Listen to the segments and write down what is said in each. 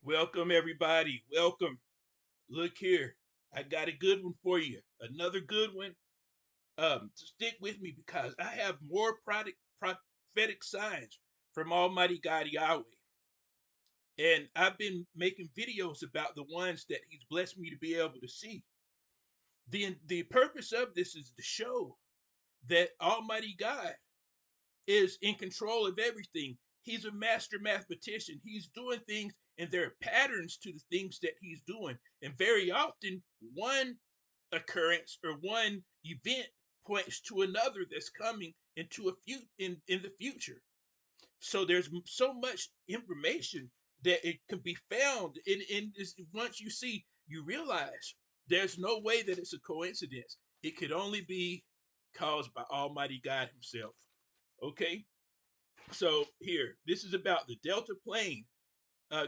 Welcome, everybody. Welcome. Look here. I got a good one for you. Another good one. Stick with me because I have more prophetic signs from Almighty God Yahweh. And I've been making videos about the ones that He's blessed me to be able to see. The purpose of this is to show that Almighty God is in control of everything. He's a master mathematician. He's doing things, and there are patterns to the things that he's doing. And very often, one occurrence or one event points to another that's coming into in the future. So there's so much information that it can be found in this. Once you see, you realize there's no way that it's a coincidence. It could only be caused by Almighty God Himself. Okay, so here, this is about the Delta plane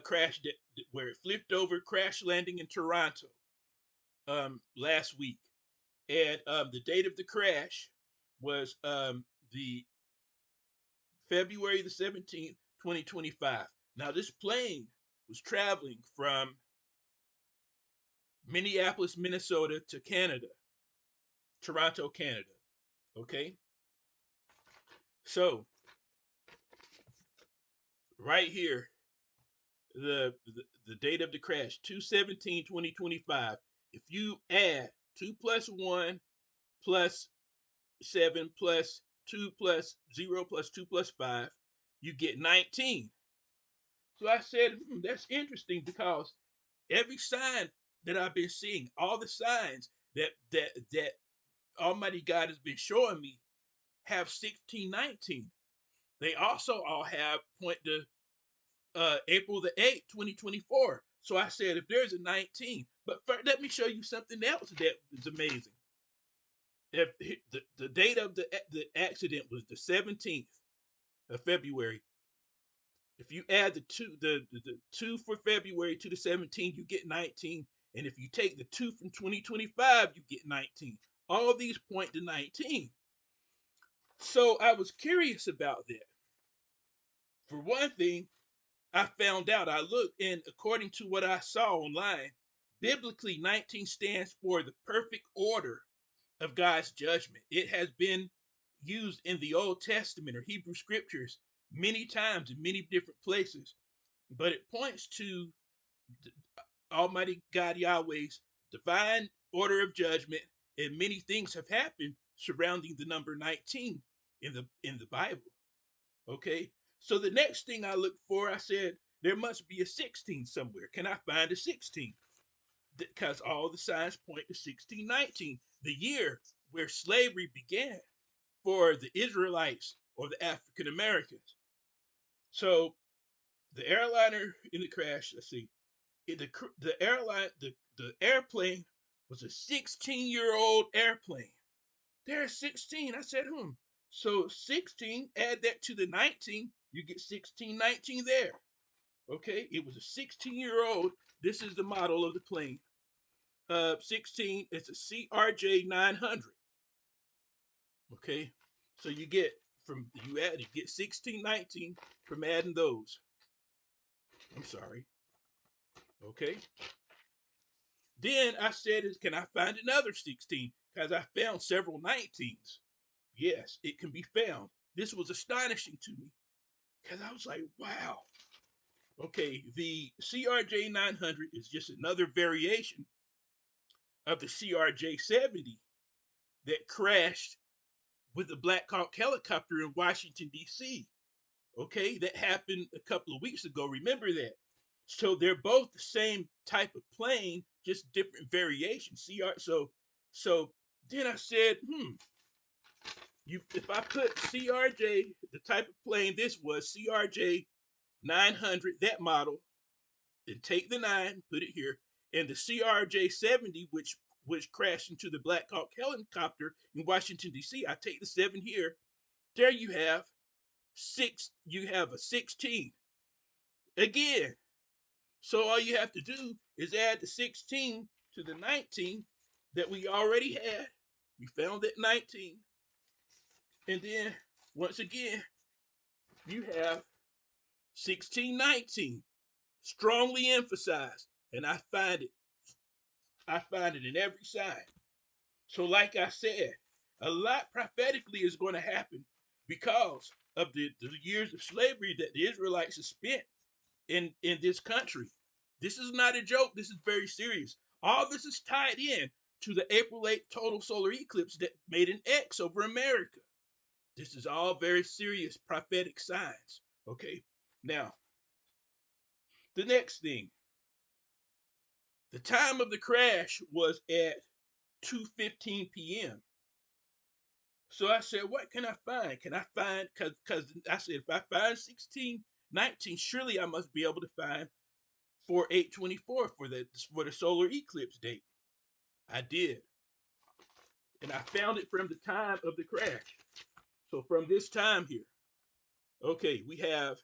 crash where it flipped over, crash landing in Toronto last week, and the date of the crash was the February the 17th, 2025. Now this plane was traveling from Minneapolis, Minnesota to Canada, Toronto, Canada. Okay, so right here the date of the crash 2/17/2025. If you add 2 plus 1 plus 7 plus 2 plus 0 plus 2 plus 5, you get 19. So I said, that's interesting because every sign that I've been seeing, all the signs that Almighty God has been showing me have 1619. They also all have point to April the 8th, 2024. So I said, if there's a 19, but first, let me show you something else that is amazing. If the date of the accident was the 17th of February, if you add the two for February to the 17th, you get 19. And if you take the 2 from 2025, you get 19. All these point to 19. So I was curious about that. For one thing, I found out, I looked, and according to what I saw online, biblically 19 stands for the perfect order of God's judgment. It has been used in the Old Testament or Hebrew scriptures many times in many different places, but it points to Almighty God Yahweh's divine order of judgment, and many things have happened surrounding the number 19 in the Bible. Okay, so the next thing I looked for, I said there must be a 16 somewhere. Can I find a 16? Because all the signs point to 1619, the year where slavery began for the Israelites or the African Americans. So the airliner in the crash, let's see, the airplane was a 16-year-old airplane. There's 16. I said, So 16, add that to the 19, you get 1619 there. Okay, it was a 16-year-old. This is the model of the plane. 16, it's a CRJ 900. Okay, so you get you get 1619 from adding those. I'm sorry. Okay. Then I said, can I find another 16? Because I found several 19s. Yes, it can be found. This was astonishing to me because I was like, wow. Okay, the CRJ 900 is just another variation of the CRJ 70 that crashed with the Black Hawk helicopter in Washington, D.C. Okay, that happened a couple of weeks ago. Remember that? So they're both the same type of plane, just different variations. So then I said, if I put CRJ, the type of plane this was, CRJ 900, that model, and take the 9, put it here, and the CRJ 70, which crashed into the Black Hawk helicopter in Washington, D.C., I take the 7 here. There you have a 16. Again, so all you have to do is add the 16 to the 19 that we already had. We found that 19. And then, once again, you have 1619. strongly emphasized, and I find it in every sign. So, like I said, a lot prophetically is going to happen because of the years of slavery that the Israelites have spent in this country. This is not a joke. This is very serious. All this is tied in to the April 8th total solar eclipse that made an X over America. This is all very serious prophetic signs. Okay. Now, the next thing, the time of the crash was at 2:15 p.m. So I said, what can I find? Can I find, because I said, if I find 1619, surely I must be able to find 4824 for the solar eclipse date. I did. And I found it from the time of the crash. So from this time here, okay, we have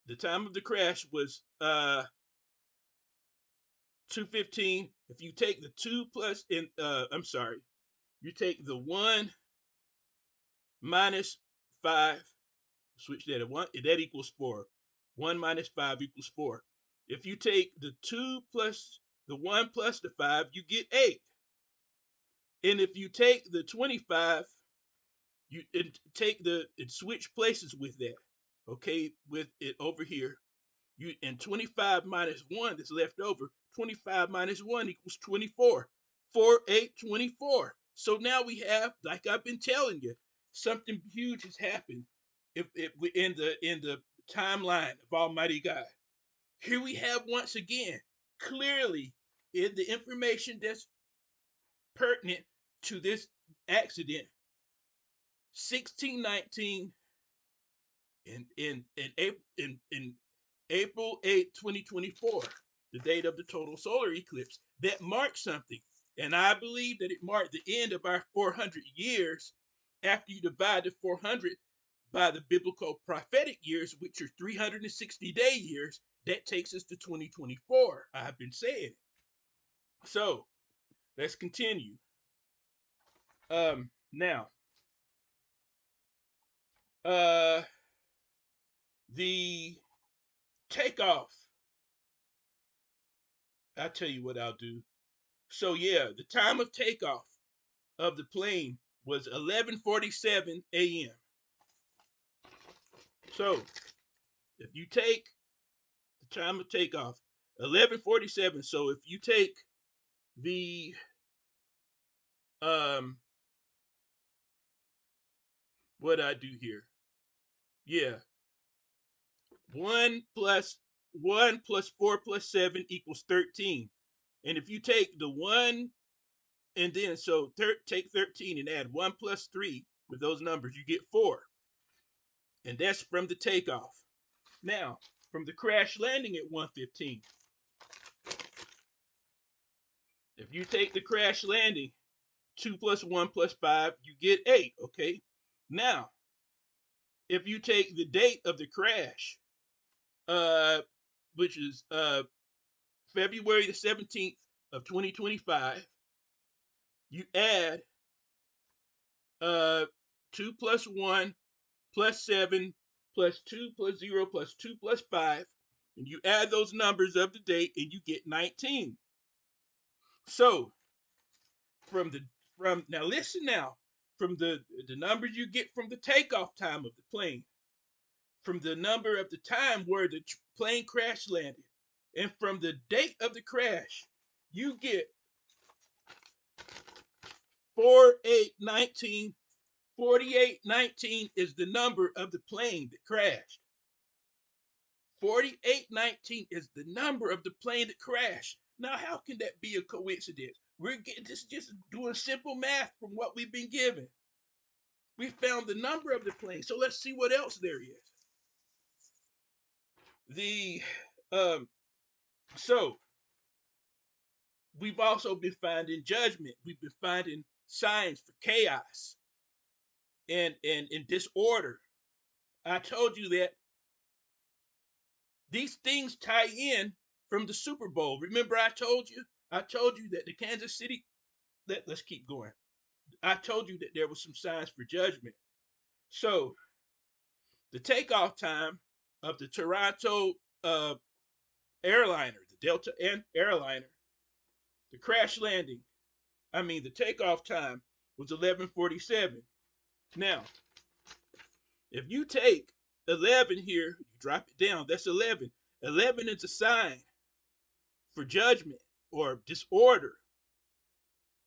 the time of the crash was 2:15. If you take the 2 plus in I'm sorry, you take the 1 minus 5, switch that at 1, that equals 4. 1 minus 5 equals 4. If you take the 2 plus the 1 plus the 5, you get 8. And if you take the 25, you take and switch places with that. Okay, with it over here. You and 25 minus 1 that's left over. 25 minus 1 equals 24. 4, 8, 24. So now we have, like I've been telling you, something huge has happened if we in the timeline of Almighty God. Here we have once again, clearly in the information that's pertinent to this accident, 1619 in April 8, 2024, the date of the total solar eclipse, that marked something. And I believe that it marked the end of our 400 years after you divide the 400 by the biblical prophetic years, which are 360-day years. That takes us to 2024. I've been saying it. So let's continue. Now, uh, the takeoff. I'll tell you what I'll do. So yeah, the time of takeoff of the plane was 11:47 a.m. So if you take the time of takeoff, 11:47. So if you take the what I do here, yeah, 1 plus 4 plus 7 equals 13. And if you take the 1 and then so take 13 and add 1 plus 3 with those numbers, you get 4. And that's from the takeoff. Now, from the crash landing at 1:15, if you take the crash landing, 2 plus 1 plus 5, you get 8, okay? Now, if you take the date of the crash, uh, which is February the 17th of 2025, you add uh, 2 plus 1 plus 7 plus 2 plus 0 plus 2 plus 5, and you add those numbers of the date and you get 19. So from now listen now, from the numbers you get from the takeoff time of the plane, from the number of the time where the plane crash landed, and from the date of the crash, you get 4819. 4819 is the number of the plane that crashed. 4819 is the number of the plane that crashed. Now, how can that be a coincidence? We're getting this just doing simple math from what we've been given. We found the number of the plane. So let's see what else there is. The so we've also been finding judgment. We've been finding signs for chaos and disorder. I told you that these things tie in from the Super Bowl. Remember, I told you? I told you that the Kansas City. Let's keep going. I told you that there was some signs for judgment. So the takeoff time of the Toronto airliner, the Delta airliner, the crash landing, the takeoff time was 11:47. Now, if you take 11 here, you drop it down, that's 11. 11 is a sign for judgment or disorder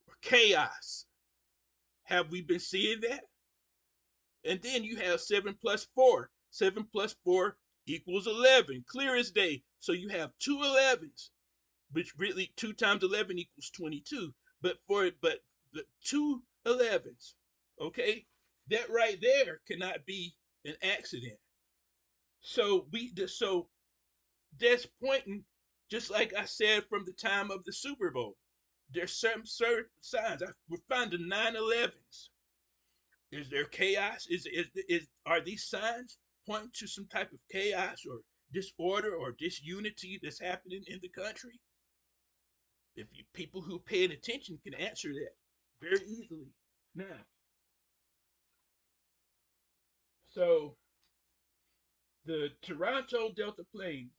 or chaos. Have we been seeing that? And then you have 7 plus 4. 7 plus 4 equals 11, clear as day. So you have two 11s, which really 2 times 11 equals 22. But two 11s, okay? That right there cannot be an accident. So that's pointing, just like I said from the time of the Super Bowl. There's certain signs. We're finding 9/11s. Is there chaos? Are these signs pointing to some type of chaos or disorder or disunity that's happening in the country? If you, people who paying attention can answer that very easily. Now, so the Toronto Delta plane,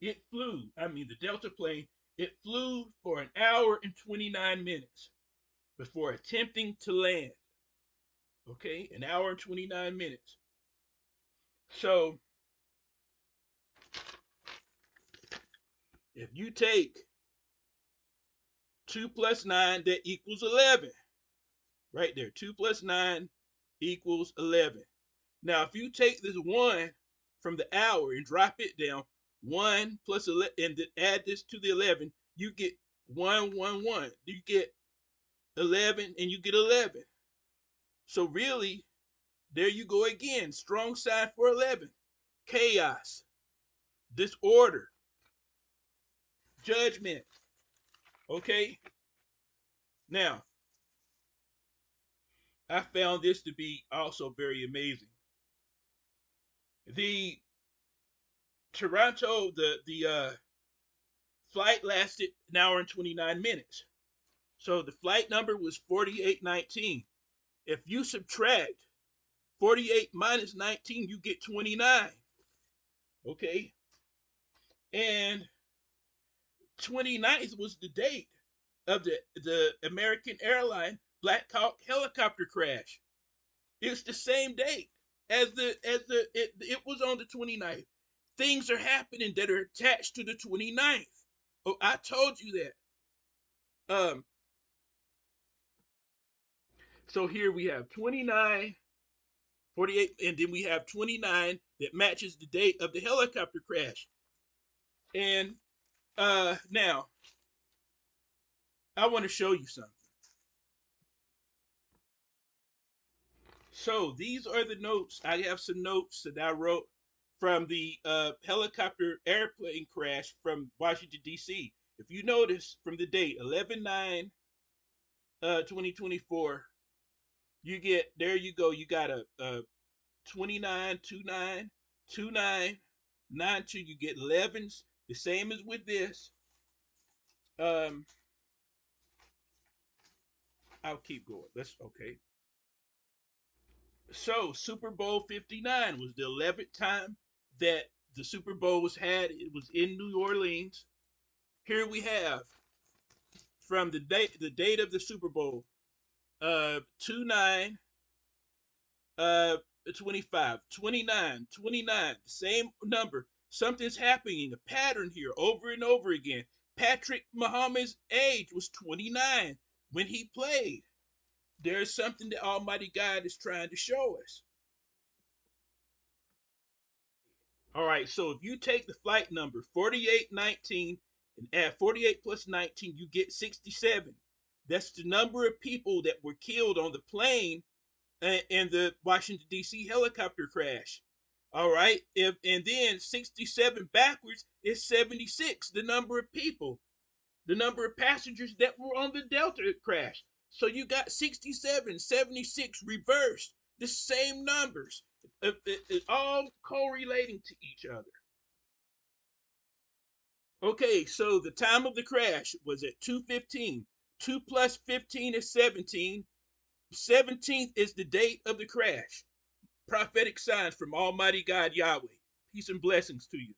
it flew. The Delta plane, it flew for an hour and 29 minutes before attempting to land. Okay, an hour and 29 minutes. So if you take 2 plus 9, that equals 11. Right there. 2 plus 9 equals 11. Now, if you take this 1 from the hour and drop it down, 1 plus 11, and then add this to the 11, you get 1, 1, 1. You get 11, and you get 11. So really, there you go again. Strong sign for 11. Chaos, disorder, judgment. Okay? Now, I found this to be also very amazing. The Toronto, the flight lasted an hour and 29 minutes. So the flight number was 4819. If you subtract 48 minus 19, you get 29. Okay? And 29th was the date of the American airline Black Hawk helicopter crash. It's the same date it was on the 29th. Things are happening that are attached to the 29th. Oh, I told you that. So here we have 29, 48, and then we have 29 that matches the date of the helicopter crash. And now I want to show you something. So these are the notes. I have some notes that I wrote from the helicopter airplane crash from Washington, D.C. If you notice from the date 11/9 2024, there you go. You got a 29, 29, 29, 92. You get 11s, the same as with this. Um, I'll keep going. Let's okay. So Super Bowl 59 was the 11th time that the Super Bowl was had. It was in New Orleans. Here we have from the date of the Super Bowl, 29, 25, 29, 29, the same number. Something's happening, a pattern here over and over again. Patrick Mahomes' age was 29 when he played. There's something that Almighty God is trying to show us. All right, so if you take the flight number 4819 and add 48 plus 19, you get 67. That's the number of people that were killed on the plane in the Washington, D.C. helicopter crash. All right, and then 67 backwards is 76, the number of people, the number of passengers that were on the Delta crash. So you got 67, 76 reversed, the same numbers, all correlating to each other. Okay, so the time of the crash was at 2:15. 2 plus 15 is 17. 17th is the date of the crash. Prophetic signs from Almighty God Yahweh. Peace and blessings to you.